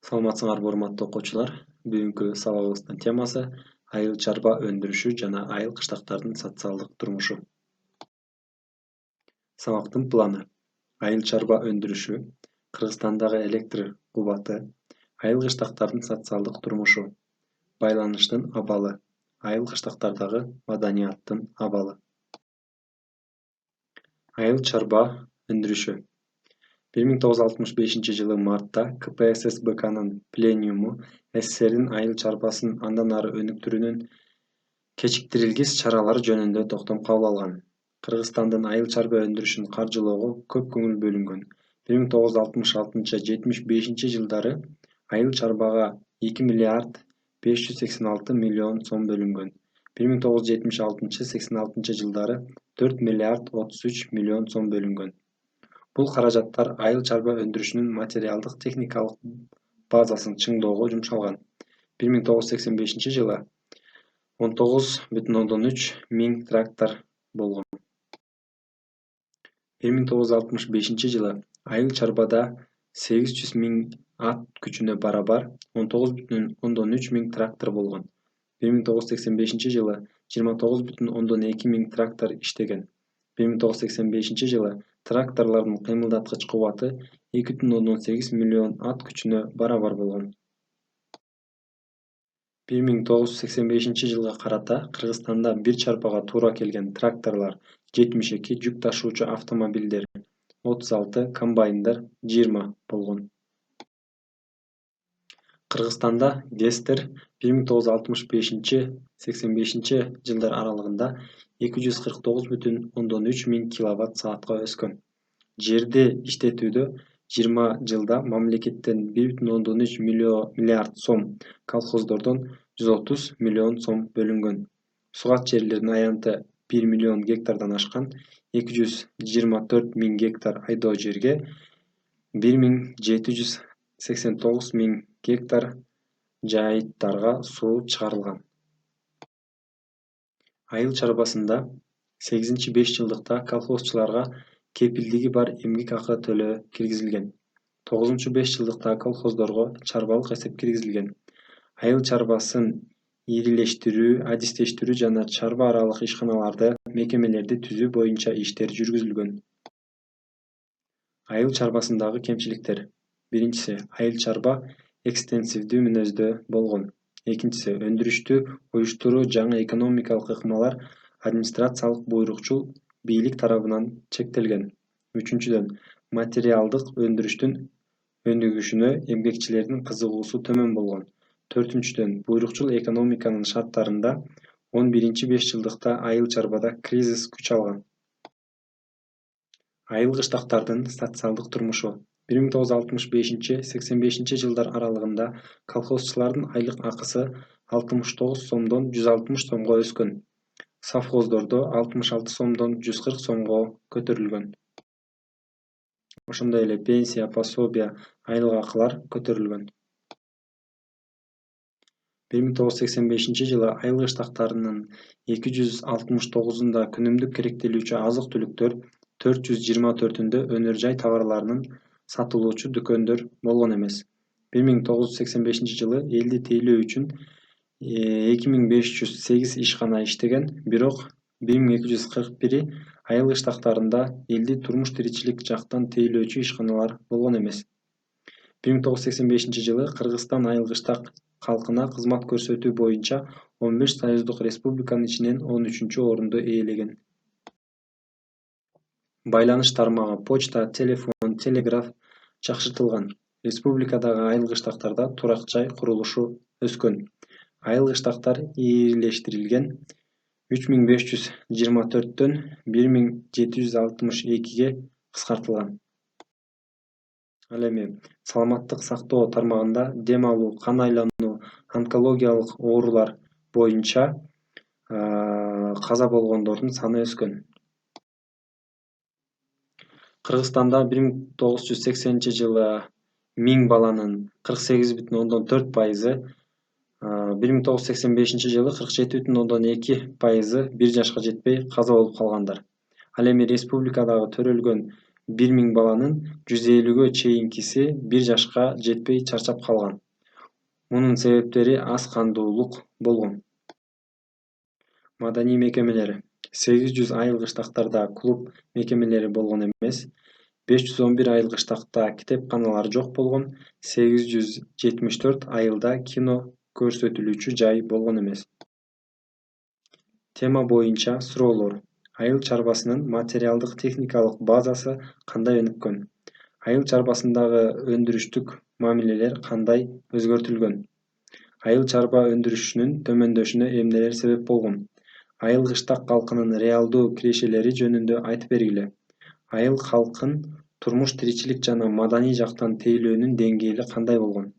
Саламатсыңарбы урматтуу окуучулар. Бүгүнкү сабагыбыздын темасы айыл чарба өндүрүшү жана айыл кыштактардын социалдык турмушу. Сабактын планы: айыл чарба өндүрүшү, Кыргызстандагы электр кубаты, айыл кыштактардын социалдык турмушу, байланыштын абалы, айыл кыштактардагы маданияттын абалы. Айыл чарба өндүрүшү 1965-жылы мартта КПССБКнын пленуму СССРдин айыл чарбасын андан ары өнүктүрүүнүн кечиктирилгис чаралары жөнүндө токтом кабыл алган. Кыргызстандын айыл чарба өндүрүшүн каржылоого көп көңүл бөлүнгөн. 1966-75 жылдары айыл чарбага 2 миллиард 586 миллион сом бөлүнгөн. 1976-86 жылдары 4 миллиард 33 миллион сом бөлүнгөн. Бул каражаттар айыл чарба өндүрүшүнүн материалдык техникалык базасын чыңдоого жумшалган. 1985-жылы 19,3 миң трактор болгон. 1965-жылы айыл чарбада 800 миң ат күчүнө барабар 19,3 миң трактор болгон. 1985-жылы 29,2 миң трактор иштеген. 1985-жылы тракторлордун кыймылдаткыч кубаты 2,8 миллион ат күчүнө барабар болгон. 1985-жылга карата Кыргызстанда бир чарбага туура келген тракторлор 72, жүк ташуучу автомобилдер 36, комбайндар 20 болгон. Кыргызстанда ГЭСтер 1965-85 жылдар аралыгында 249,3 миң киловатт саатка өскөн. Жерди иштетүүдө 20 жылда мамлекеттен 1,3 миллиард сом, колхоздордон 130 миллион сом бөлүнгөн. Сугат жерлердин аянты 1 миллион гектардан ашкан 224 миң гектар айдоо жерге 1,789 миң гектар жайыттарга суу чыгарылган. Айыл чарбасында 8-5 жылдыкта колхозчуларга кепилдиги бар эмгек акы төлөө киргизилген. 9-5 жылдыкта колхоздорго чарбалык эсеп киргизилген. Айыл чарбасын ирилештирүү, адистештирүү жана чарба аралык ишканаларды, мекемелерди түзүү боюнча иштер жүргүзүлгөн. Айыл чарбасындагы кемчиликтер: биринчиси, айыл чарба экстенсивдүү мүнөздө болгон. Экинчиси, өндүрүштү уюштуруу жаңы экономикалык ыкмалар администрациялык буйрукчул бийлик тарабынан чектелген. Үчүнчүдөн, материалдык өндүрүштүн өнүгүшүнө эмгекчилердин кызыгуусу төмөн болгон. Төртүнчүдөн, буйрукчул экономиканын шарттарында 11-5 жылдыкта айыл чарбада кризис күч алган. Айыл кыштактардын социалдык турмушу 1965-85 жылдар аралыгында колхозчулардын айлык акысы 69 сомдон 160 сомго өскөн. Совхоздордо 66 сомдон 140 сомго көтөрүлгөн. Ошондой эле пенсия, пособия, айлык акылар көтөрүлгөн. 1985-жылы айыл кыштактарынын 269-да күнүмдүк керектелүүчү азык-түлүктөр, 424-үндө өнөр жай товарларынын сатылуучу дүкөндөр болгон эмес. 1985-жылы элди тейлөө үчүн 2508 ишкана иштеген, бирок 1241 айыл кыштактарында элди турмуш тиричилик жактан тейлөөчү ишканалар болгон эмес. 1985-жылы Кыргызстан айыл кыштак калкына кызмат көрсөтүү боюнча 15 союздук республиканын ичинен 13-орунду ээлеген. Байланыш тармагы: почта, телефон, телеграф жакшыртылган. Республикадагы айыл кыштактарда турак жай курулушу өскөн. Айыл кыштактар ирилештирилген, 3524дөн 1762ге кыскартылган. Ал эми саламаттык сактоо тармагында дем алуу, кан айлануу, онкологиялык оорулар боюнча каза болгондордун саны өскөн. Кыргызстанда 1980-жылы 1000 баланын 48,4%, 1985-жылы 47,2% 1 жашка жетпей каза болуп калгандар. Ал эми республикадагы төрөлгөн 1000 баланын 150-гө чейинкиси 1 жашка жетпей чарчап калган. Мунун себептери аз кандуулук болгон. Маданий мекемелер. 800 айыл кыштактарда клуб мекемелери болгон эмес. 511 айыл кыштакта китепканалар жок болгон. 874 айылда кино көрсөтүлүүчү жай болгон эмес. Тема боюнча суроолор. Айыл чарбасынын материалдык техникалык базасы кандай өнүккөн? Айыл чарбасындагы өндүрүштүк мамилелер кандай өзгөртүлгөн? Айыл чарба өндүрүшүнүн төмөндөшүнө эмнелер себеп болгон? Айыл кыштак калкынын реалдуу кирешелери жөнүндө айтып бергиле. Айыл калкын турмуш тиричилик жана маданий жактан тейлөөнүн деңгээли кандай болгон?